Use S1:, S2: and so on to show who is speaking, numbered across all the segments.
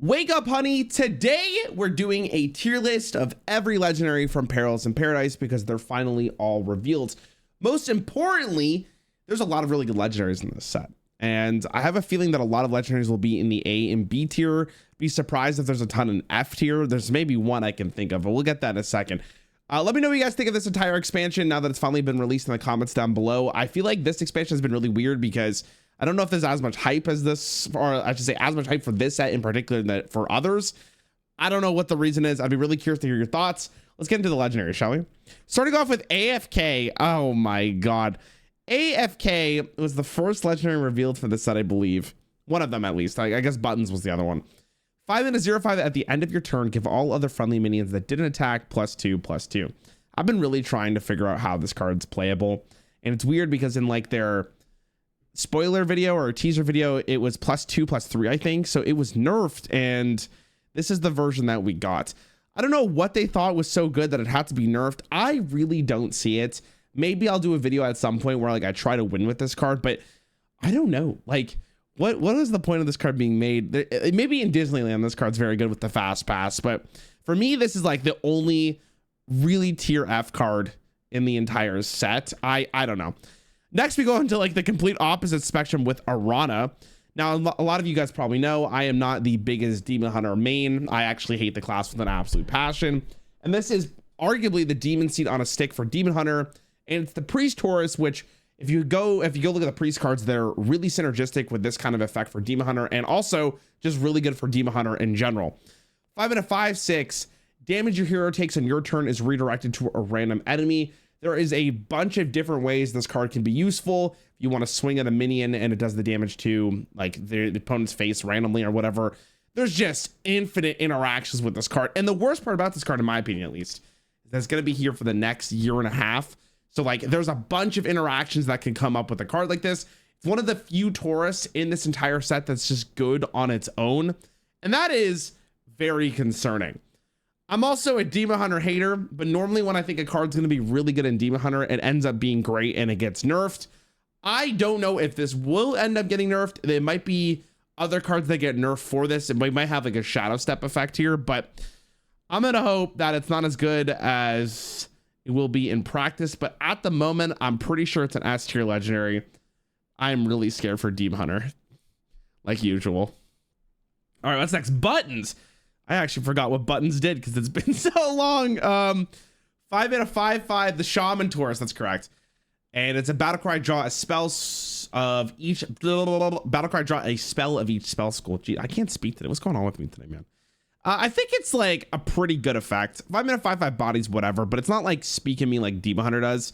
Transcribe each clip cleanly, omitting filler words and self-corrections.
S1: Wake up, honey. Today, we're doing a tier list of every legendary from Perils and Paradise because they're finally all revealed. Most importantly, there's a lot of really good legendaries in this set. And I have a feeling that a lot of legendaries will be in the A and B tier. Be surprised if there's a ton in F tier. There's maybe one I can think of, but we'll get that in a second. Let me know what you guys think of this entire expansion now that it's finally been released in the comments down below. I feel like this expansion has been really weird because I don't know if there's as much hype as this, or I should say as much hype for this set in particular that for others. I don't know what the reason is. I'd be really curious to hear your thoughts. Let's get into the legendary, shall we? Starting off with AFK. Oh my God. AFK was the first legendary revealed for this set, I believe. One of them at least. I guess Buttons was the other one. 5 and a 0/5 at the end of your turn. Give all other friendly minions that didn't attack +2/+2. I've been really trying to figure out how this card's playable. And it's weird because in like their spoiler video or teaser video, it was +2/+3, I think. So it was nerfed, and this is the version that we got. I don't know what they thought was so good that it had to be nerfed. I really don't see it. Maybe I'll do a video at some point where like I try to win with this card, but I don't know. Like, what is the point of this card being made? Maybe in Disneyland, this card's very good with the fast pass, but for me, this is like the only really tier F card in the entire set. I don't know. Next, we go into like the complete opposite spectrum with Arana. Now, a lot of you guys probably know I am not the biggest Demon Hunter main. I actually hate the class with an absolute passion. And this is arguably the demon seed on a stick for Demon Hunter. And it's the Priest Tourist, which if you go look at the Priest cards, they're really synergistic with this kind of effect for Demon Hunter, and also just really good for Demon Hunter in general. 5 and a 5/6. Damage your hero takes on your turn is redirected to a random enemy. There is a bunch of different ways this card can be useful. If you want to swing at a minion and it does the damage to like the opponent's face randomly or whatever, there's just infinite interactions with this card. And the worst part about this card, in my opinion at least, is that it's going to be here for the next year and a half. So like there's a bunch of interactions that can come up with a card like this. It's one of the few tourists in this entire set that's just good on its own. And that is very concerning. I'm also a Demon Hunter hater, but normally when I think a card's going to be really good in Demon Hunter, it ends up being great and it gets nerfed. I don't know if this will end up getting nerfed. There might be other cards that get nerfed for this. It might have like a shadow step effect here, but I'm going to hope that it's not as good as it will be in practice. But at the moment, I'm pretty sure it's an S tier legendary. I'm really scared for Demon Hunter, like usual. All right, what's next? Buttons. I actually forgot what Buttons did because it's been so long. 5 and a 5/5, the Shaman Tourist. That's correct. And it's a battlecry. Draw a spell of each. Battlecry. Draw a spell of each spell school. Gee, I can't speak today. What's going on with me today, man? I think it's like a pretty good effect. 5 and a 5/5 bodies, whatever, but it's not like speaking me like Demon Hunter does.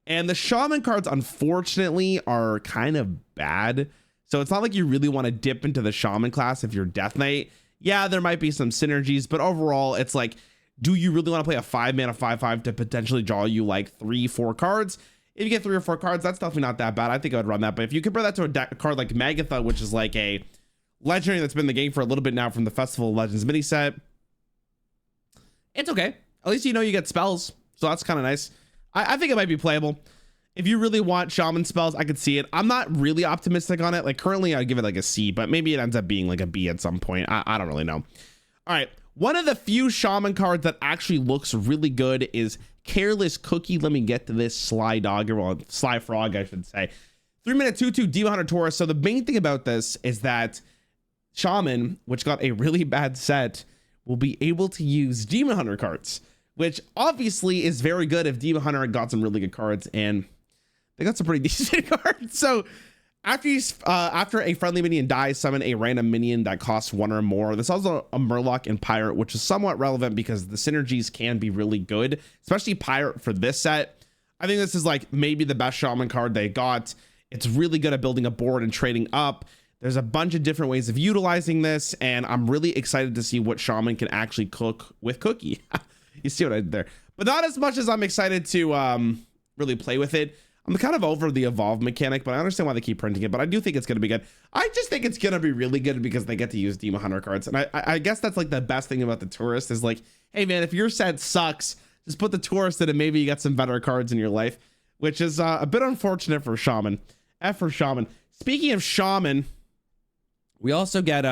S1: And the Shaman cards, unfortunately, are kind of bad. So it's not like you really want to dip into the Shaman class if you're Death Knight. Yeah, there might be some synergies, but overall, it's like, do you really want to play a 5 mana 5/5 to potentially draw you like 3-4 cards? If you get 3 or 4 cards, that's definitely not that bad. I think I would run that. But if you compare that to a card like Magatha, which is like a legendary that's been in the game for a little bit now from the Festival of Legends mini set, it's okay. At least you know you get spells, so that's kind of nice. I think it might be playable. If you really want Shaman spells, I could see it. I'm not really optimistic on it. Like currently I'd give it like a C, but maybe it ends up being like a B at some point. I don't really know. All right. One of the few Shaman cards that actually looks really good is Careless Cookie. Let me get to this Sly Dog, or Sly Frog, I should say. 3-minute 2/2 Demon Hunter Tourist. So the main thing about this is that Shaman, which got a really bad set, will be able to use Demon Hunter cards, which obviously is very good if Demon Hunter got some really good cards, and they got some pretty decent cards. So after a friendly minion dies, summon a random minion that costs 1 or more. There's also a Murloc and Pirate, which is somewhat relevant because the synergies can be really good, especially Pirate for this set. I think this is like maybe the best Shaman card they got. It's really good at building a board and trading up. There's a bunch of different ways of utilizing this, and I'm really excited to see what Shaman can actually cook with Cookie. You see what I did there? But not as much as I'm excited to really play with it. I'm kind of over the evolve mechanic, but I understand why they keep printing it. But I do think it's going to be good. I just think it's going to be really good because they get to use Demon Hunter cards. And I guess that's like the best thing about the Tourist is like, hey man, if your set sucks, just put the Tourist in and maybe you got some better cards in your life, which is a bit unfortunate for Shaman. F for Shaman. Speaking of Shaman, we also get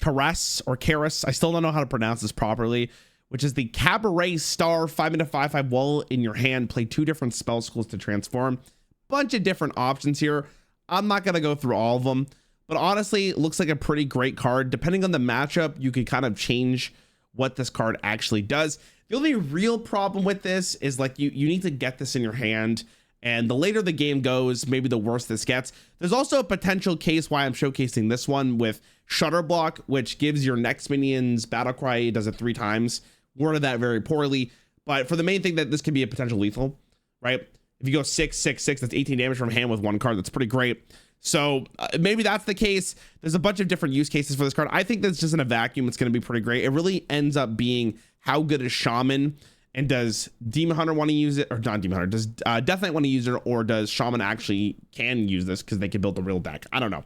S1: caress or careless. I still don't know how to pronounce this properly, which is the Cabaret Star 5/5 5/5 wall in your hand. Play 2 different spell schools to transform. Bunch of different options here. I'm not going to go through all of them, but honestly, it looks like a pretty great card. Depending on the matchup, you can kind of change what this card actually does. The only real problem with this is like you need to get this in your hand, and the later the game goes, maybe the worse this gets. There's also a potential case why I'm showcasing this one with Shutter Block, which gives your next minions battlecry. It does it 3 times. Worded that very poorly, but for the main thing that this could be a potential lethal, right? If you go 6/6/6, that's 18 damage from hand with 1 card. That's pretty great. So maybe that's the case. There's a bunch of different use cases for this card. I think that's just in a vacuum. It's going to be pretty great. It really ends up being how good is Shaman, and does Demon Hunter want to use it, or not Demon Hunter, does Death Knight want to use it, or does Shaman actually can use this because they can build a real deck? I don't know.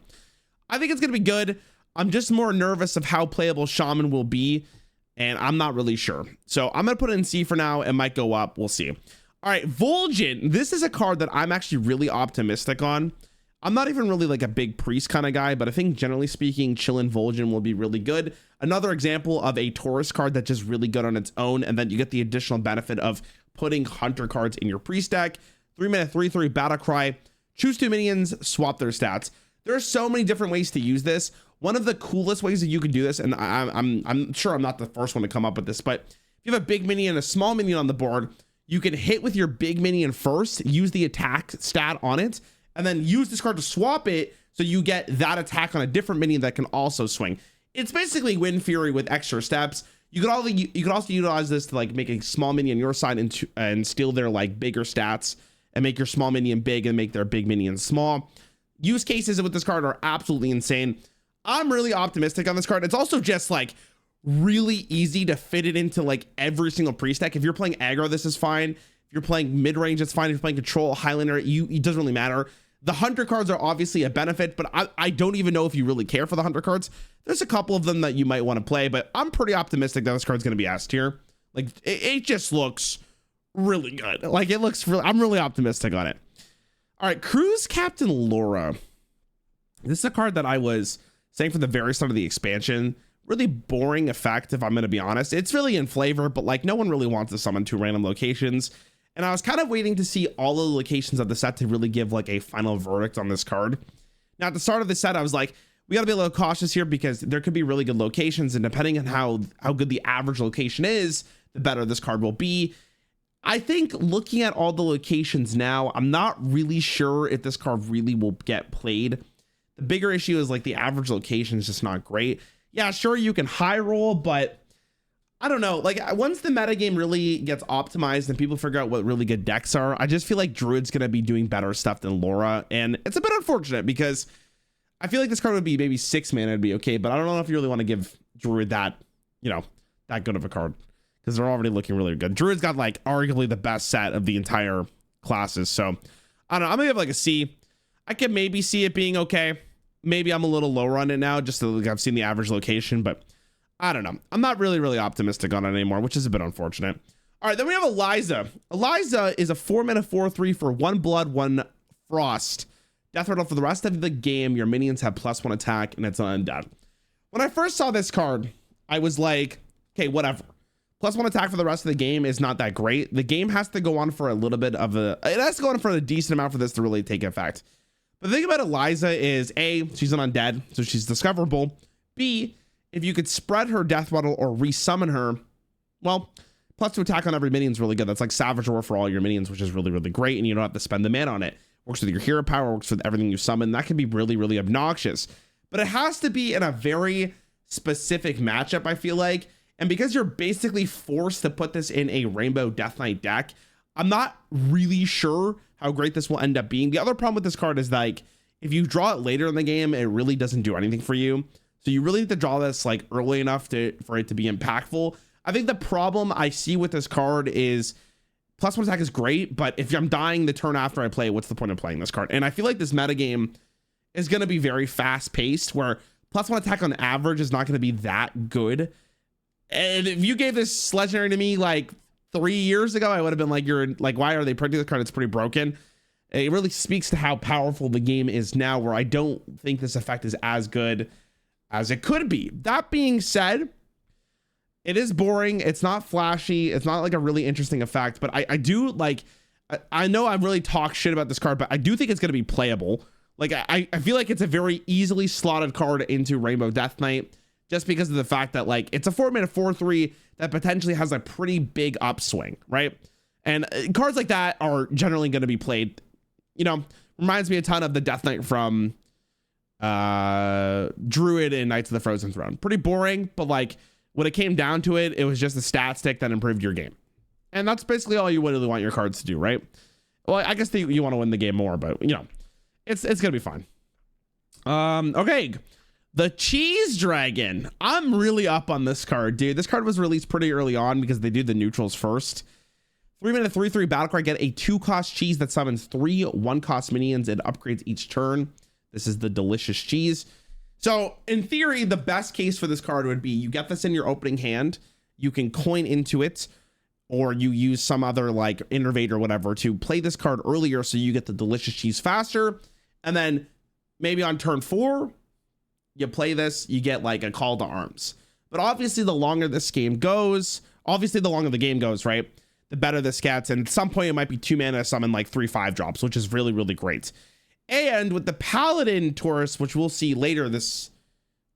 S1: I think it's going to be good. I'm just more nervous of how playable Shaman will be, and I'm not really sure. So I'm going to put it in C for now. It might go up. We'll see. All right, Vol'jin. This is a card that I'm actually really optimistic on. I'm not even really like a big priest kind of guy, but I think generally speaking, Chillin' Vol'jin will be really good. Another example of a tourist card that's just really good on its own, and then you get the additional benefit of putting hunter cards in your priest deck. 3-mana 3/3 battlecry. Choose 2 minions, swap their stats. There are so many different ways to use this. One of the coolest ways that you can do this, and I'm sure I'm not the first one to come up with this, but if you have a big minion and a small minion on the board, you can hit with your big minion first, use the attack stat on it, and then use this card to swap it so you get that attack on a different minion that can also swing. It's basically Wind Fury with extra steps. You could also utilize this to like make a small minion your side and steal their like bigger stats and make your small minion big and make their big minion small. Use cases with this card are absolutely insane. I'm really optimistic on this card. It's also just like really easy to fit it into like every single priest deck. If you're playing aggro, this is fine. If you're playing mid-range, it's fine. If you're playing control, Highlander, it doesn't really matter. The hunter cards are obviously a benefit, but I don't even know if you really care for the hunter cards. There's a couple of them that you might want to play, but I'm pretty optimistic that this card's going to be S tier. Like it just looks really good. Like it looks really, I'm really optimistic on it. All right, Cruise Captain Laura. This is a card that I was saying from the very start of the expansion. Really boring effect, if I'm going to be honest. It's really in flavor, but like no one really wants to summon 2 random locations. And I was kind of waiting to see all the locations of the set to really give like a final verdict on this card. Now at the start of the set, I was like, we got to be a little cautious here because there could be really good locations, and depending on how good the average location is, the better this card will be. I think looking at all the locations now, I'm not really sure if this card really will get played. The bigger issue is like the average location is just not great. Yeah, sure, you can high roll, but I don't know. Like once the metagame really gets optimized and people figure out what really good decks are, I just feel like Druid's going to be doing better stuff than Laura. And it's a bit unfortunate because I feel like this card would be maybe 6 mana, it'd be okay, but I don't know if you really want to give Druid that, that good of a card because they're already looking really good. Druid's got like arguably the best set of the entire classes. So I don't know. I'm going to give like a C. I can maybe see it being okay. Maybe I'm a little lower on it now, just so like I've seen the average location, but I don't know. I'm not really optimistic on it anymore, which is a bit unfortunate. All right, then we have Eliza. Eliza is a 4-mana 4/3 for 1 blood, 1 frost. Death rattle for the rest of the game. Your minions have +1 attack, and it's an undead. When I first saw this card, I was like, okay, whatever. +1 attack for the rest of the game is not that great. The game has to go on for a little bit of it has to go on for a decent amount for this to really take effect. But the thing about Eliza is A, she's an undead, so she's discoverable. B, if you could spread her death rattle or resummon her, well, +2 attack on every minion is really good. That's like Savage Roar for all your minions, which is really great, and you don't have to spend the mana on it. Works with your hero power, works with everything you summon. That can be really obnoxious. But it has to be in a very specific matchup, I feel like. And because you're basically forced to put this in a Rainbow Death Knight deck, I'm not really sure how great this will end up being. The other problem with this card is like, if you draw it later in the game, it really doesn't do anything for you. So you really need to draw this like early enough for it to be impactful. I think the problem I see with this card is +1 attack is great, but if I'm dying the turn after I play, what's the point of playing this card? And I feel like this metagame is going to be very fast paced, where +1 attack on average is not going to be that good. And if you gave this legendary to me like 3 years ago, I would have been like, you're like, why are they printing this card? It's pretty broken. It really speaks to how powerful the game is now, where I don't think this effect is as good. as it could be. That being said, it is boring. It's not flashy. It's not like a really interesting effect, but I do like, I know I really talk shit about this card, but I do think it's going to be playable. Like I feel like it's a very easily slotted card into Rainbow Death Knight, just because of the fact that like it's a 4-mana 4/3 that potentially has a pretty big upswing, right? And cards like that are generally going to be played, you know, reminds me a ton of the Death Knight from Druid and Knights of the Frozen Throne. Pretty boring, but like when it came down to it, it was just a stat stick that improved your game. And that's basically all you really want your cards to do, right? Well, I guess you want to win the game more, but you know, it's gonna be fine. Okay, the Cheese Dragon. I'm really up on this card, dude. This card was released pretty early on because they do the neutrals first. 3-mana 3/3 battlecry. Get a 2-cost cheese that summons 3 1-cost minions and upgrades each turn. This is the delicious cheese. So in theory, the best case for this card would be you get this in your opening hand, you can coin into it, or you use some other like innervate or whatever to play this card earlier so you get the delicious cheese faster. And then maybe on turn 4, you play this, you get like a call to arms. But obviously the longer this game goes, obviously the longer the game goes, right, the better this gets. And at some point it might be 2 mana summon like 3/5 drops, which is really, really great. And with the Paladin Tourist, which we'll see later, this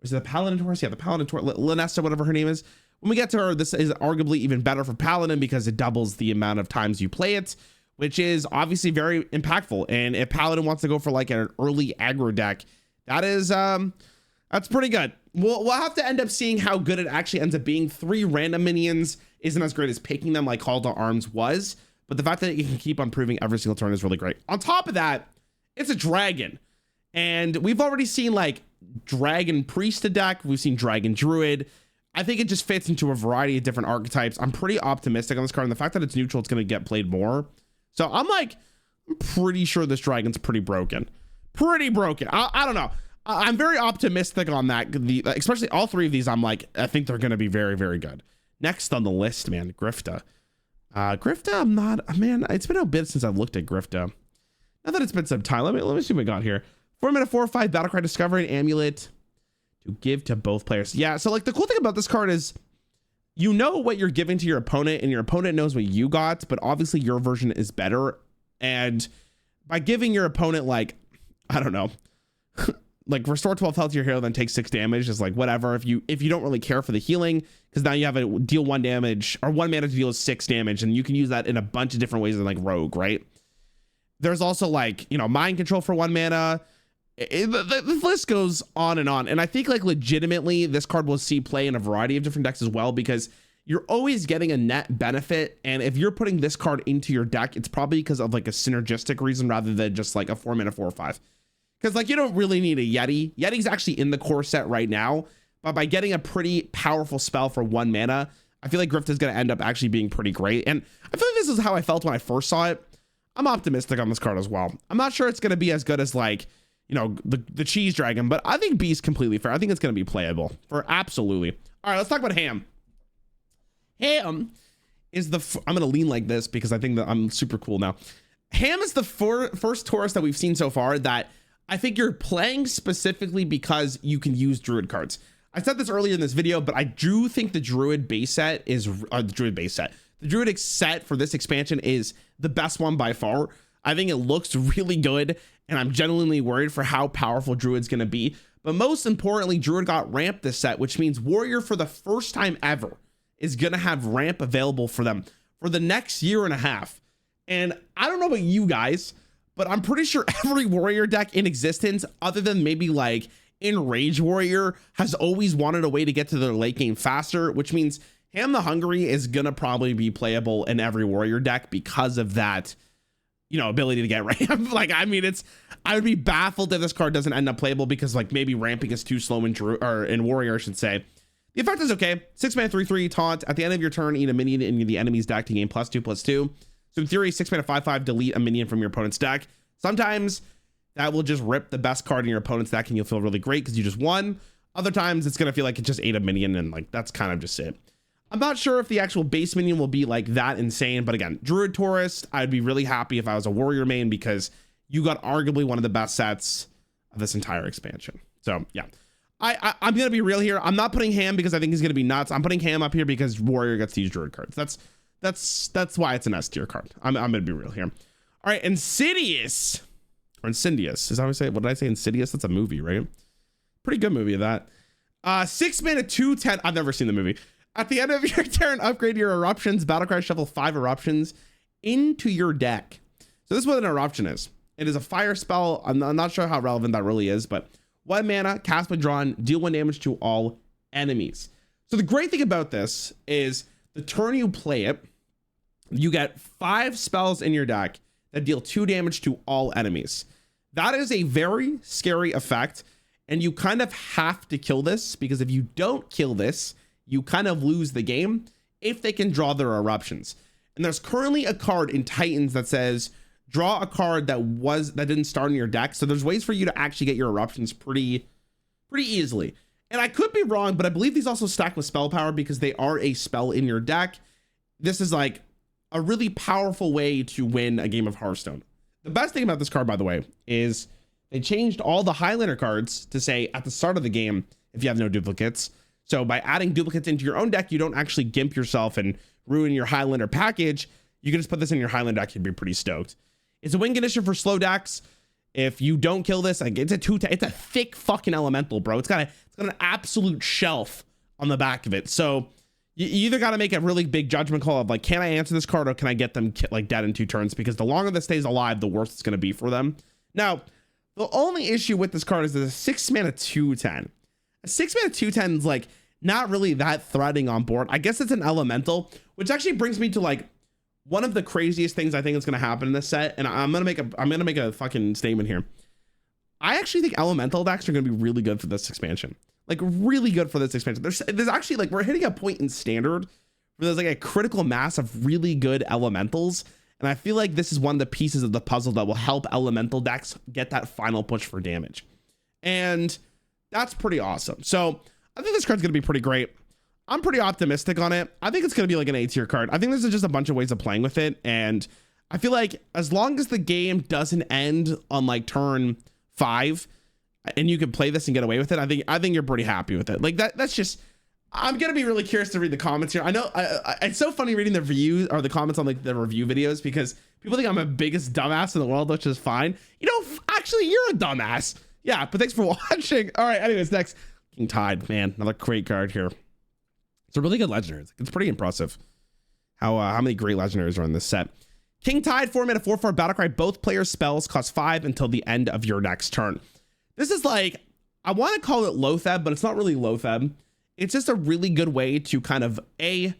S1: is the Paladin Tourist. Yeah, the Paladin Tourist, Lanesta, whatever her name is. When we get to her, this is arguably even better for Paladin because it doubles the amount of times you play it, which is obviously very impactful. And if Paladin wants to go for like an early aggro deck, that is that's pretty good. We'll have to end up seeing how good it actually ends up being. 3 random minions isn't as great as picking them like Call to Arms was, but the fact that you can keep on improving every single turn is really great. On top of that, it's a dragon, and we've already seen like Dragon Priest deck. We've seen Dragon Druid. I think it just fits into a variety of different archetypes. I'm pretty optimistic on this card, and the fact that it's neutral, it's going to get played more. So I'm pretty sure this dragon's pretty broken. I don't know. I'm very optimistic on that. Especially all 3 of these, I think they're going to be very, very good. Next on the list, man, Grifta. Grifta, man, it's been a bit since I've looked at Grifta. Now that it's been some time, let me see what we got here. 4-mana 4/5 battlecry, discover an amulet to give to both players. Yeah, so like the cool thing about this card is you know what you're giving to your opponent, and your opponent knows what you got, but obviously your version is better. And by giving your opponent, like, I don't know, like restore 12 health to your hero, then take 6 damage is like whatever. If you don't really care for the healing, because now you have a deal 1 damage or 1 mana to deal 6 damage, and you can use that in a bunch of different ways than like rogue, right? There's also like, you know, mind control for 1 mana. The list goes on. And I think like legitimately this card will see play in a variety of different decks as well, because you're always getting a net benefit. And if you're putting this card into your deck, it's probably because of like a synergistic reason rather than just like a 4-mana 4/5. Because like you don't really need a Yeti. Yeti's actually in the core set right now, but by getting a pretty powerful spell for 1 mana, I feel like Grifta is going to end up actually being pretty great. And I feel like this is how I felt when I first saw it. I'm optimistic on this card as well. I'm not sure it's going to be as good as like, you know, the Cheese Dragon, but I think B is completely fair. I think it's going to be playable for absolutely. All right, let's talk about Ham. Ham is I'm going to lean like this because I think that I'm super cool now. Ham is the first Tourist that we've seen so far that I think you're playing specifically because you can use Druid cards. I said this earlier in this video, but I do think the Druid base set is the Druid set for this expansion is the best one by far. I think it looks really good, and I'm genuinely worried for how powerful Druid's going to be. But most importantly, Druid got ramp this set, which means Warrior for the first time ever is going to have ramp available for them for the next 1.5 years. And I don't know about you guys, but I'm pretty sure every Warrior deck in existence, other than maybe like Enrage Warrior, has always wanted a way to get to their late game faster, which means Ham the Hungry is going to probably be playable in every Warrior deck because of that, you know, ability to get ramp. Like, I mean, I would be baffled if this card doesn't end up playable because like maybe ramping is too slow in Warrior, I should say. The effect is okay. 6-mana 3/3 taunt. At the end of your turn, eat a minion in the enemy's deck to gain +2/+2. So in theory, 6-mana 5/5, delete a minion from your opponent's deck. Sometimes that will just rip the best card in your opponent's deck and you'll feel really great because you just won. Other times it's going to feel like it just ate a minion and like that's kind of just it. I'm not sure if the actual base minion will be like that insane, but again, Druid Tourist, I'd be really happy if I was a Warrior main because you got arguably one of the best sets of this entire expansion. So yeah, I'm gonna be real here. I'm not putting Ham because I think he's gonna be nuts. I'm putting Ham up here because Warrior gets these Druid cards. That's why it's an S tier card. I'm gonna be real here. All right, Insidious or Insidious. Is that how I say it? What did I say? Insidious? That's a movie, right? Pretty good movie of that. 6 mana 2/10. I've never seen the movie. At the end of your turn, upgrade your eruptions. Battlecry, shuffle 5 eruptions into your deck. So this is what an eruption is. It is a fire spell. I'm not sure how relevant that really is, but 1 mana, cast when drawn, deal 1 damage to all enemies. So the great thing about this is the turn you play it, you get 5 spells in your deck that deal 2 damage to all enemies. That is a very scary effect, and you kind of have to kill this, because if you don't kill this, you kind of lose the game if they can draw their eruptions. And there's currently a card in Titans that says draw a card that didn't start in your deck. So there's ways for you to actually get your eruptions pretty easily. And I could be wrong, but I believe these also stack with spell power because they are a spell in your deck. This is like a really powerful way to win a game of Hearthstone. The best thing about this card, by the way, is they changed all the Highlander cards to say at the start of the game, if you have no duplicates. So by adding duplicates into your own deck, you don't actually gimp yourself and ruin your Highlander package. You can just put this in your Highlander deck. You'd be pretty stoked. It's a win condition for slow decks. If you don't kill this, like it's a thick fucking elemental, bro. It's got an absolute shelf on the back of it. So you either got to make a really big judgment call of like, can I answer this card or can I get them like dead in 2 turns? Because the longer this stays alive, the worse it's going to be for them. Now, the only issue with this card is that a 6 mana 2/10. A 6 mana 2/10 is like not really that threatening on board. I guess it's an elemental, which actually brings me to like one of the craziest things I think is going to happen in this set. And I'm going to make a fucking statement here. I actually think elemental decks are going to be really good for this expansion. Like really good for this expansion. There's actually like, we're hitting a point in standard where there's like a critical mass of really good elementals. And I feel like this is one of the pieces of the puzzle that will help elemental decks get that final push for damage. And that's pretty awesome. So I think this card's going to be pretty great. I'm pretty optimistic on it. I think it's going to be like an A tier card. I think this is just a bunch of ways of playing with it. And I feel like as long as the game doesn't end on like turn 5 and you can play this and get away with it, I think you're pretty happy with it. Like that's just, I'm going to be really curious to read the comments here. I know it's so funny reading the reviews or the comments on like the review videos because people think I'm the biggest dumbass in the world, which is fine. You know, actually you're a dumbass. Yeah, but thanks for watching. All right, anyways, next. King Tide, man, another great card here. It's a really good legendary. It's pretty impressive how many great legendaries are in this set. King Tide, 4 mana 4/4 battlecry. Both players' spells cost 5 until the end of your next turn. This is like, I want to call it Loatheb, but it's not really Loatheb. It's just a really good way to kind of A,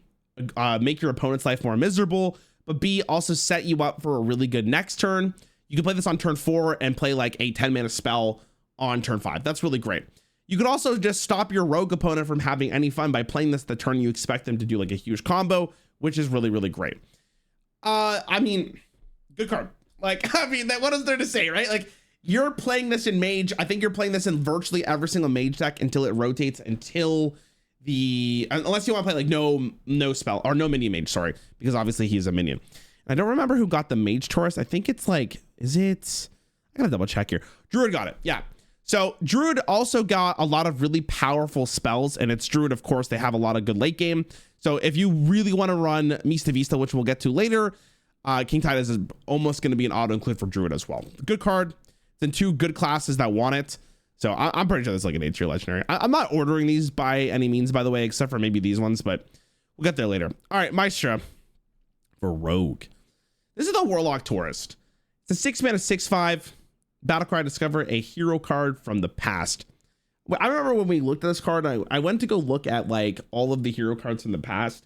S1: make your opponent's life more miserable, but B, also set you up for a really good next turn. You can play this on turn 4 and play like a 10 mana spell on turn 5. That's really great. You could also just stop your rogue opponent from having any fun by playing this the turn you expect them to do like a huge combo, which is really, really great. I mean, good card. Like, I mean, what is there to say, right? Like, you're playing this in Mage. I think you're playing this in virtually every single Mage deck until it rotates, unless you want to play like no spell or no minion Mage, sorry, because obviously he's a minion. I don't remember who got the Mage Tourist. I think it's like, I gotta double check here. Druid got it. Yeah. So Druid also got a lot of really powerful spells, and it's Druid, of course, they have a lot of good late game. So if you really want to run Mista Vista, which we'll get to later, King Tide is almost going to be an auto include for Druid as well. Good card. It's in 2 good classes that want it. So I'm pretty sure this is like an 8 tier legendary. I'm not ordering these by any means, by the way, except for maybe these ones, but we'll get there later. All right, Maestro for Rogue. This is the Warlock Tourist. It's a 6 mana 6/5. Battlecry, discover a hero card from the past. I remember when we looked at this card, I went to go look at like all of the hero cards from the past.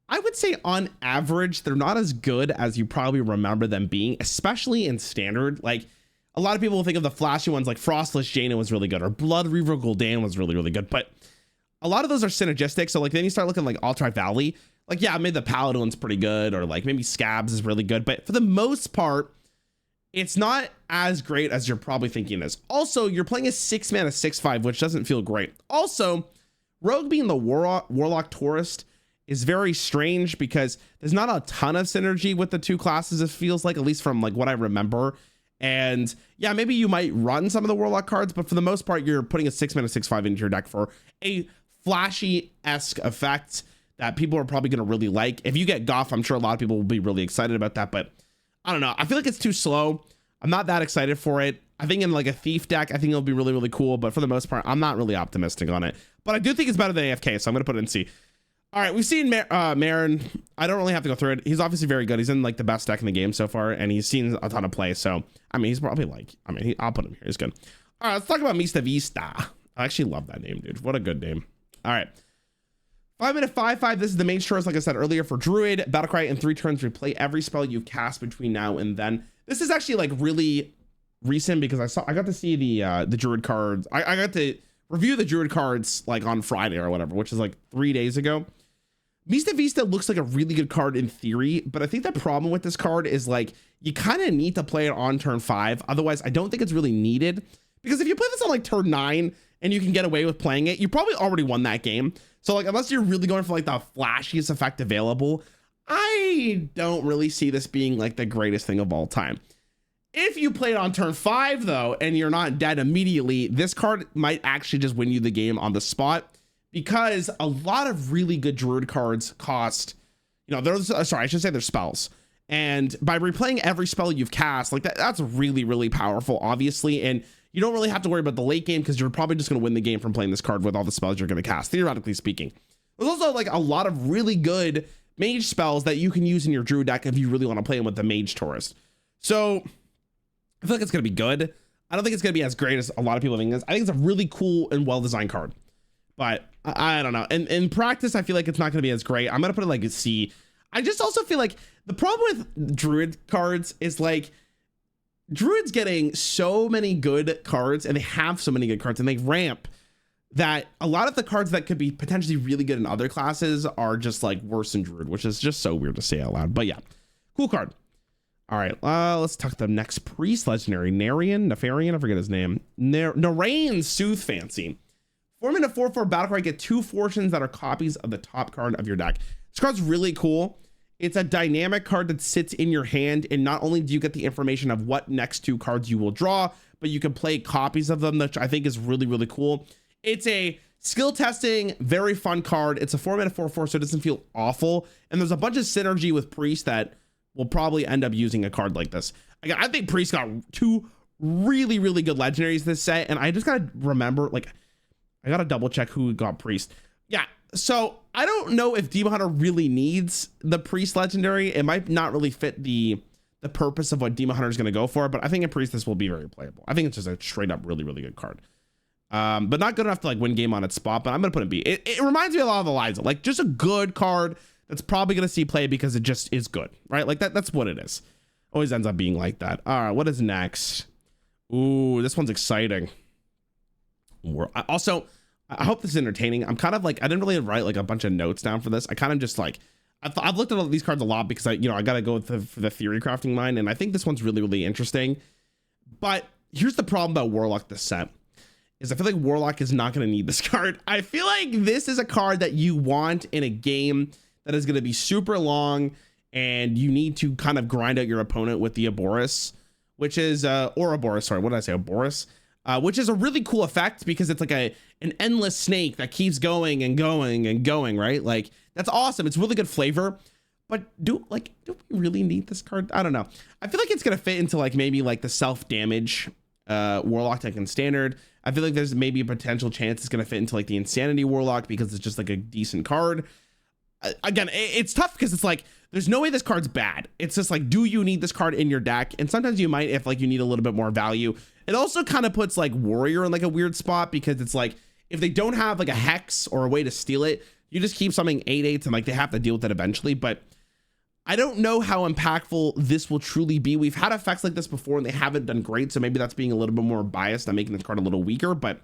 S1: I would say on average, they're not as good as you probably remember them being, especially in standard. Like a lot of people will think of the flashy ones like Frostless Jaina was really good, or Blood Reaver Gul'dan was really, really good. But a lot of those are synergistic. So like then you start looking like Altri Valley, like, yeah, maybe the Paladin's pretty good, or like maybe Scabs is really good. But for the most part, it's not as great as you're probably thinking it is. Also, you're playing a 6 mana 6/5, which doesn't feel great. Also, Rogue being the Warlock Tourist is very strange because there's not a ton of synergy with the 2 classes, it feels like, at least from like what I remember. And yeah, maybe you might run some of the Warlock cards, but for the most part, you're putting a 6-mana 6/5 into your deck for a flashy-esque effect that people are probably going to really like. If you get Goff, I'm sure a lot of people will be really excited about that, but I don't know. I feel like it's too slow. I'm not that excited for it. I think in like a Thief deck, I think it'll be really, really cool, but for the most part, I'm not really optimistic on it. But I do think it's better than AFK, so I'm going to put it in C. All right, we've seen Rarran. I don't really have to go through it. He's obviously very good. He's in like the best deck in the game so far, and he's seen a ton of play. So, I mean, he's probably like, I'll put him here. He's good. All right, let's talk about Mista Vista. I actually love that name, dude. What a good name. All right. 5-mana 5/5. This is the Mage Tourist, like I said earlier, for Druid. Battlecry in 3 turns. Replay every spell you've cast between now and then. This is actually like really recent because I got to see the Druid cards. I got to review the Druid cards like on Friday or whatever, which is like 3 days ago. Mista Vista looks like a really good card in theory, but I think the problem with this card is like you kind of need to play it on turn 5. Otherwise, I don't think it's really needed, because if you play this on like turn 9 and you can get away with playing it, you probably already won that game. So like, unless you're really going for like the flashiest effect available, I don't really see this being like the greatest thing of all time. If you play it on turn 5 though, and you're not dead immediately, this card might actually just win you the game on the spot, because a lot of really good Druid cards cost, you know, I should say they're spells. And by replaying every spell you've cast, like that's really, really powerful, obviously. And you don't really have to worry about the late game, because you're probably just going to win the game from playing this card with all the spells you're going to cast, theoretically speaking. There's also like a lot of really good Mage spells that you can use in your Druid deck if you really want to play them with the Mage Tourist. So I feel like it's going to be good. I don't think it's going to be as great as a lot of people think it is. I think it's a really cool and well-designed card, but I don't know. And in practice, I feel like it's not going to be as great. I'm going to put it like a C. I just also feel like the problem with Druid cards is like, Druid's getting so many good cards, and they have so many good cards, and they ramp, that a lot of the cards that could be potentially really good in other classes are just like worse in Druid, which is just so weird to say out loud. But yeah, cool card. All right, let's talk the next priest legendary, Nefarian, I forget his name. Nnarrains Soothfancy. 4-mana 4/4 battlecry, get 2 fortunes that are copies of the top card of your deck. This card's really cool. It's a dynamic card that sits in your hand, and not only do you get the information of what next 2 cards you will draw, but you can play copies of them, which I think is really, really cool. It's a skill testing, very fun card. It's a 4-mana 4/4, so it doesn't feel awful. And there's a bunch of synergy with Priest that will probably end up using a card like this. I think Priest got 2 really, really good legendaries this set, and I just gotta remember, like, I gotta double check who got Priest. Yeah, so I don't know if Demon Hunter really needs the Priest legendary. It might not really fit the purpose of what Demon Hunter is going to go for, but I think in Priest this will be very playable. I think it's just a straight up really, really good card. But not good enough to like win game on its spot, but I'm going to put it in B. It reminds me a lot of Eliza, like just a good card that's probably going to see play because it just is good, right? Like that's what it is. Always ends up being like that. All right, what is next? Ooh, this one's exciting. Also, I hope this is entertaining. I'm kind of like, I didn't really write like a bunch of notes down for this. I kind of just like, I've looked at all these cards a lot because I got to go for the theory crafting line. And I think this one's really, really interesting. But here's the problem about Warlock this set is I feel like Warlock is not going to need this card. I feel like this is a card that you want in a game that is going to be super long, and you need to kind of grind out your opponent with the Aboris, which is, or Aboris, sorry, what did I say? Aboris, which is a really cool effect because it's like an endless snake that keeps going and going and going, right? Like that's awesome. It's really good flavor, but do we really need this card? I don't know. I feel like it's going to fit into like maybe like the self-damage Warlock deck in standard. I feel like there's maybe a potential chance it's going to fit into like the Insanity Warlock because it's just like a decent card. Again, it's tough because it's like, there's no way this card's bad. It's just like, do you need this card in your deck? And sometimes you might if like you need a little bit more value. It also kind of puts like Warrior in like a weird spot because it's like, if they don't have like a Hex or a way to steal it, you just keep something 8/8 and like they have to deal with it eventually. But I don't know how impactful this will truly be. We've had effects like this before and they haven't done great. So maybe that's being a little bit more biased and making this card a little weaker, but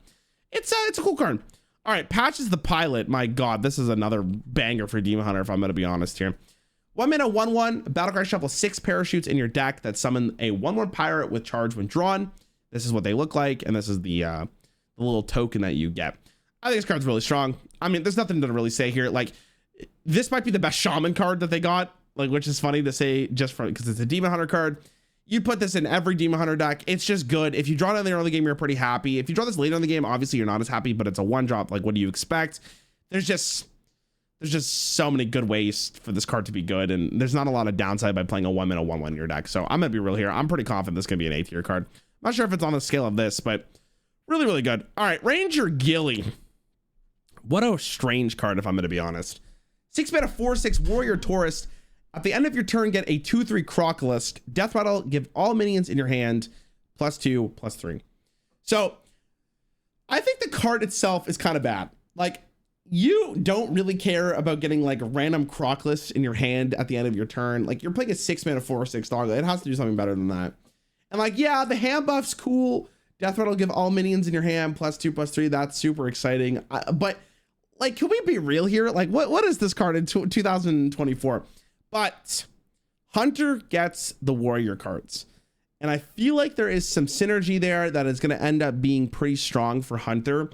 S1: it's a cool card. All right, Patches the Pilot. My God, this is another banger for Demon Hunter, if I'm going to be honest here. 1-mana 1/1, battlecry, shuffle 6 parachutes in your deck that summon a 1/1 pirate with charge when drawn. This is what they look like, and this is the little token that you get. I think this card's really strong. I mean, there's nothing to really say here. Like, this might be the best Shaman card that they got, like, which is funny to say just from because it's a Demon Hunter card. You put this in every Demon Hunter deck. It's just good. If you draw it in the early game, you're pretty happy. If you draw this later in the game, obviously you're not as happy, but it's a one drop. Like, what do you expect? There's just so many good ways for this card to be good, and there's not a lot of downside by playing a 1-mana 1/1 in your deck. So I'm gonna be real here. I'm pretty confident this is gonna be an A tier card. I'm not sure if it's on the scale of this, but really, really good. All right, Ranger Gilly. What a strange card, if I'm gonna be honest. 6-mana 4/6 Warrior Tourist. At the end of your turn, get a 2/3 careless. Death Rattle, give all minions in your hand +2/+3. So I think the card itself is kind of bad. Like, you don't really care about getting like random careless in your hand at the end of your turn. Like, you're playing a 6-mana 4/6 dog. It has to do something better than that. And like, yeah, the hand buff's cool. Death Rattle, give all minions in your hand +2/+3. That's super exciting. But like, can we be real here? Like, what is this card in 2024? But Hunter gets the Warrior cards. And I feel like there is some synergy there that is going to end up being pretty strong for Hunter.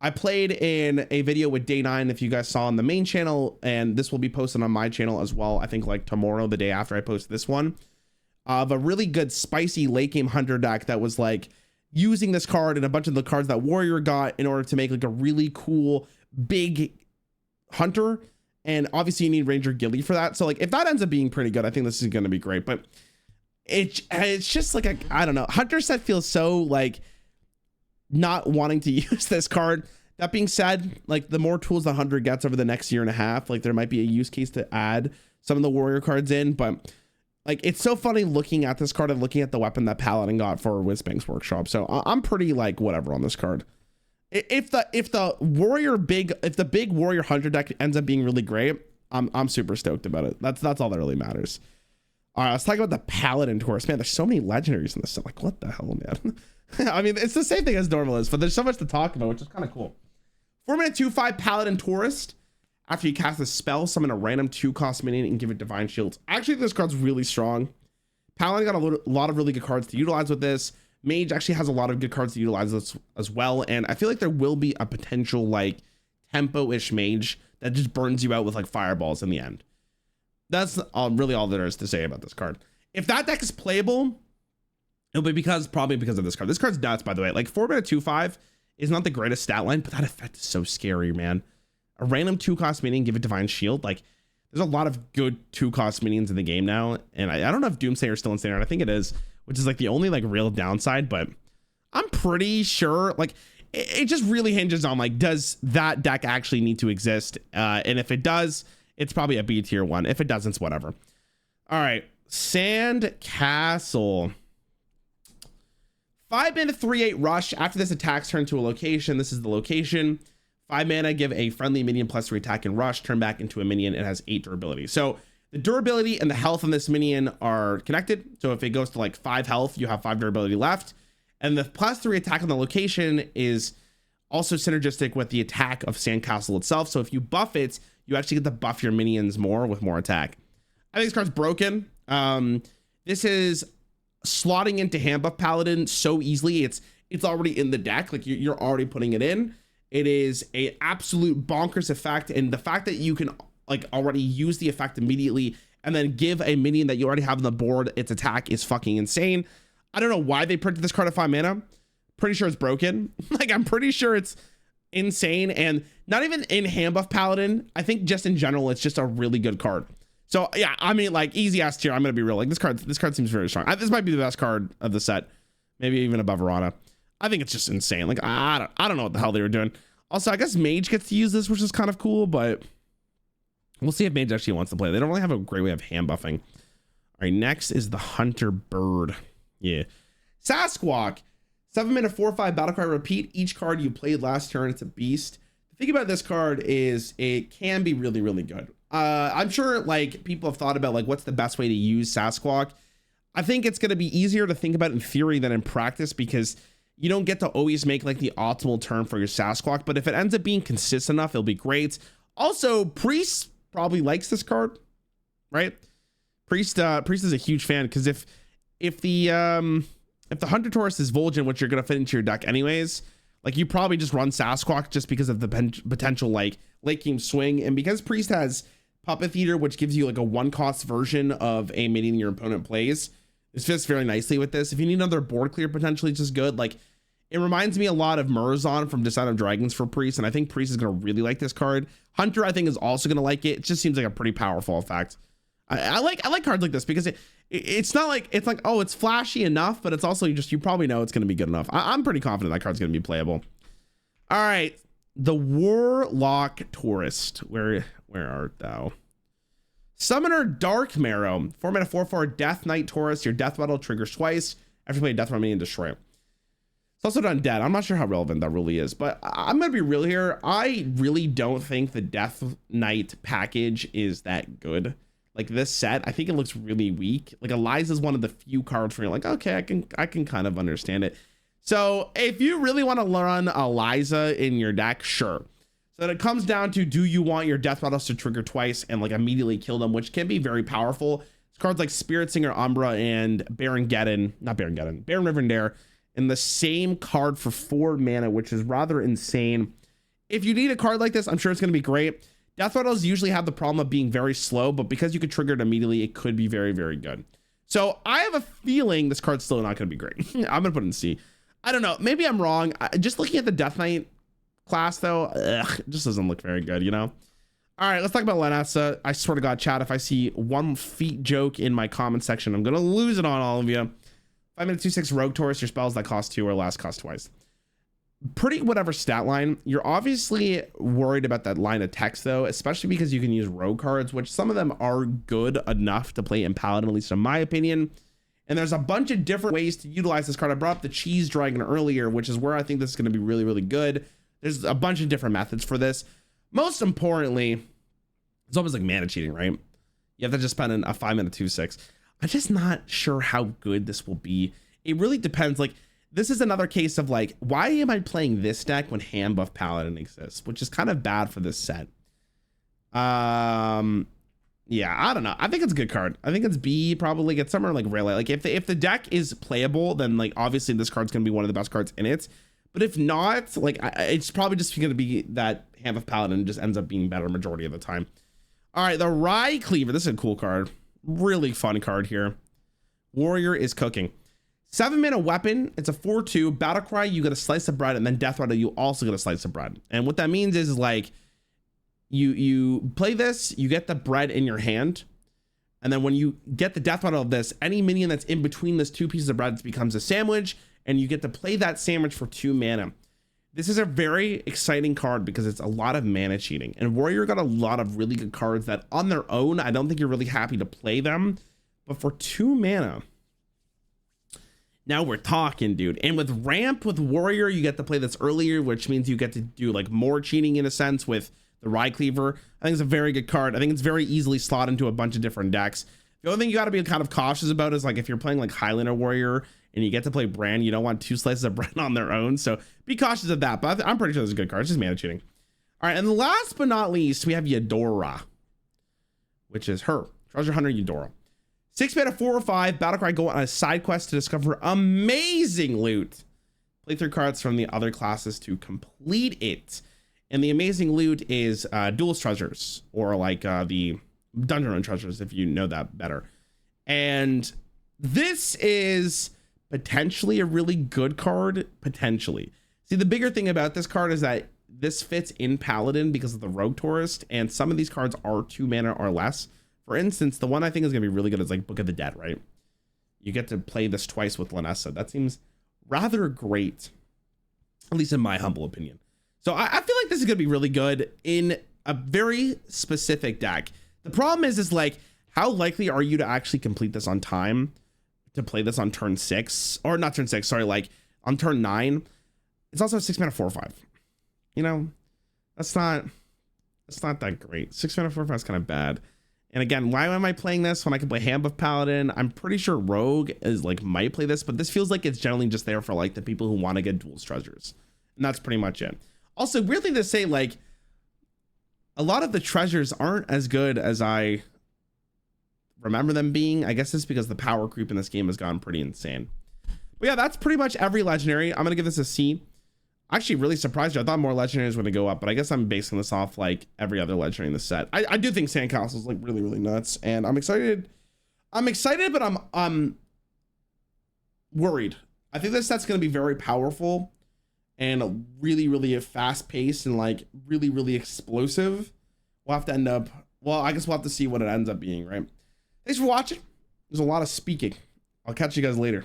S1: I played in a video with Day 9, if you guys saw on the main channel, and this will be posted on my channel as well. I think like tomorrow, the day after I post this one, of a really good spicy late game Hunter deck that was like using this card and a bunch of the cards that Warrior got in order to make like a really cool big Hunter. And obviously you need Ranger Gilly for that. So like, if that ends up being pretty good, I think this is going to be great. But it's just like I don't know. Hunter set feels so like not wanting to use this card. That being said, like, the more tools that Hunter gets over the next year and a half, like, there might be a use case to add some of the Warrior cards in. But like, it's so funny looking at this card and looking at the weapon that Paladin got for Whizbang's Workshop. So I'm pretty like whatever on this card. If the big Warrior Hunter deck ends up being really great, I'm super stoked about it. That's all that really matters. All right, let's talk about the Paladin Tourist. Man, there's so many legendaries in this set. Like, what the hell, man? I mean, it's the same thing as normal is, but there's so much to talk about, which is kind of cool. 4-mana 2/5 Paladin Tourist. After you cast a spell, summon a random 2-cost minion and give it Divine Shields. Actually, this card's really strong. Paladin got a lot of really good cards to utilize with this. Mage actually has a lot of good cards to utilize this as well. And I feel like there will be a potential like tempo-ish Mage that just burns you out with like fireballs in the end. That's really all there is to say about this card. If that deck is playable, it'll be probably because of this card. This card's nuts, by the way. Like, 4-mana 2/5 is not the greatest stat line, but that effect is so scary, man. A random 2-cost minion, give it Divine Shield. Like, there's a lot of good 2-cost minions in the game now. And I don't know if Doomsayer is still in standard. I think it is, which is like the only like real downside, but I'm pretty sure like it just really hinges on like, does that deck actually need to exist? And if it does, it's probably a B tier one. If it doesn't, it's whatever. All right. Sand Castle. 5-mana 3/8 Rush. After this attacks, turn to a location. This is the location. 5 mana, give a friendly minion +3 attack and rush. Turn back into a minion. It has 8 durability. So the durability and the health on this minion are connected. So if it goes to like 5 health, you have 5 durability left. And the +3 attack on the location is also synergistic with the attack of Sandcastle itself. So if you buff it, you actually get to buff your minions more with more attack. I think this card's broken. This is slotting into hand buff Paladin so easily. It's already in the deck. Like, you're already putting it in. It is a absolute bonkers effect. And the fact that you can like already use the effect immediately and then give a minion that you already have on the board its attack is fucking insane. I don't know why they printed this card at 5 mana. Pretty sure it's broken. Like, I'm pretty sure it's insane. And not even in hand buff Paladin, I think just in general, it's just a really good card. So yeah, I mean, like, easy ass tier. I'm gonna be real. Like, this card seems very strong. This might be the best card of the set, maybe even above Rarran. I think it's just insane. Like, I don't know what the hell they were doing. Also, I guess Mage gets to use this, which is kind of cool, but we'll see if Mage actually wants to play. They don't really have a great way of hand buffing. All right, next is the Hunter Bird. Yeah, Sasquatch. 7-mana 4/5 battlecry repeat. Each card you played last turn, it's a beast. The thing about this card is it can be really, really good. I'm sure like people have thought about like what's the best way to use Sasquatch. I think it's going to be easier to think about in theory than in practice, because you don't get to always make like the optimal turn for your Sasquatch. But if it ends up being consistent enough, it'll be great. Also, Priest probably likes this card, right? Priest is a huge fan, because if the Hunter Tourist is Vol'jin, which you're gonna fit into your deck anyways, like, you probably just run Sasquatch just because of the potential like late game swing. And because Priest has Puppet Theater, which gives you like a 1-cost version of a minion your opponent plays, This fits very nicely with this. If you need another board clear, potentially just good. Like, it reminds me a lot of Murazon from Descent of Dragons for Priest, and I think Priest is going to really like this card. Hunter, I think, is also going to like it. It just seems like a pretty powerful effect. I like cards like this because it's not like, it's like, oh, it's flashy enough, but it's also you probably know it's going to be good enough. I'm pretty confident that card's going to be playable. All right, the Warlock Tourist. Where art thou? Summoner Dark Marrow. 4-mana 4/4 Death Knight Tourist. Your death battle triggers twice after you play a death remedy and destroy it. It's also done dead. I'm not sure how relevant that really is, but I'm gonna be real here. I really don't think the Death Knight package is that good. Like this set, I think it looks really weak. Like Eliza is one of the few cards where you're like, okay, I can kind of understand it. So if you really want to run Eliza in your deck, sure. So then it comes down to, do you want your death battles to trigger twice and like immediately kill them, which can be very powerful. It's cards like Spirit Singer Umbra and Baron Rivendare in the same card for 4 mana, which is rather insane. If you need a card like this, I'm sure it's going to be great. Death battles usually have the problem of being very slow, but because you could trigger it immediately, it could be very, very good. So I have a feeling this card's still not going to be great. I'm going to put it in C. I don't know. Maybe I'm wrong. Just looking at the Death Knight class, though, it just doesn't look very good, you know? All right, let's talk about Lanessa. I swear to God, chat, if I see one feet joke in my comment section, I'm going to lose it on all of you. 5-mana 2/6 Rogue Tourist. Your spells that cost 2 or less cost twice. Pretty whatever stat line. You're obviously worried about that line of text, though, especially because you can use rogue cards, which some of them are good enough to play in Paladin, at least in my opinion. And there's a bunch of different ways to utilize this card. I brought up the Cheese Dragon earlier, which is where I think this is going to be really, really good. There's a bunch of different methods for this. Most importantly, it's almost like mana cheating, right? You have to just spend a 5-mana 2/6. I'm just not sure how good this will be. It really depends. Like, this is another case of like, why am I playing this deck when Hand Buff Paladin exists, which is kind of bad for this set. Yeah, I don't know. I think it's a good card. I think it's B, probably. Get somewhere like Rayleigh. Like if the deck is playable, then like obviously this card's gonna be one of the best cards in it. But if not, like it's probably just gonna be that Hand Buff Paladin just ends up being better majority of the time. All right, the Rye Cleaver. This is a cool card. Really fun card here. Warrior is cooking. 7-mana weapon. It's a 4/2 battlecry. You get a slice of bread, and then death rattle. You also get a slice of bread. And what that means is like you play this, you get the bread in your hand, and then when you get the death rattle of this, any minion that's in between those 2 pieces of bread becomes a sandwich, and you get to play that sandwich for 2 mana. This is a very exciting card because it's a lot of mana cheating, and Warrior got a lot of really good cards that on their own, I don't think you're really happy to play them, but for 2 mana. Now we're talking, dude. And with ramp with Warrior, you get to play this earlier, which means you get to do like more cheating in a sense with the Rye Cleaver. I think it's a very good card. I think it's very easily slot into a bunch of different decks. The only thing you got to be kind of cautious about is like if you're playing like Highlander Warrior and you get to play Bran, you don't want 2 slices of bread on their own. So be cautious of that. But I'm pretty sure this is a good card. It's just mana cheating. All right. And last but not least, we have Eudora, which is her. Treasure Hunter Eudora. 6-mana 4/5 battlecry. Go on a side quest to discover amazing loot. Play 3 cards from the other classes to complete it. And the amazing loot is Duelist Treasures, or like the Dungeon Run Treasures, if you know that better. And this is potentially a really good card, potentially. See, the bigger thing about this card is that this fits in Paladin because of the Rogue Tourist, and some of these cards are 2 mana or less. For instance, the one I think is going to be really good is like Book of the Dead, right? You get to play this twice with Lanessa. That seems rather great, at least in my humble opinion. So I feel like this is going to be really good in a very specific deck. The problem is like, how likely are you to actually complete this on time to play this on turn 6? Or not turn 6, sorry, like on turn 9. It's also a 6-mana 4/5. You know, that's not that great. 6-mana 4/5 is kind of bad. And again, why am I playing this when I can play Hand Buff Paladin? I'm pretty sure Rogue is like might play this, but this feels like it's generally just there for like the people who want to get Duelist Treasures. And that's pretty much it. Also, weird thing to say, like a lot of the treasures aren't as good as I remember them being. I guess it's because the power creep in this game has gone pretty insane. But yeah, that's pretty much every legendary. I'm going to give this a C. Actually really surprised you. I thought more legendaries were going to go up, but I guess I'm basing this off like every other legendary in the set. I do think Sandcastle's like really, really nuts, and I'm excited, but I'm worried. I think this set's going to be very powerful and really fast paced and like really explosive. We'll have to end up, well, I guess we'll have to see what it ends up being, right? Thanks for watching. There's a lot of speaking. I'll catch you guys later.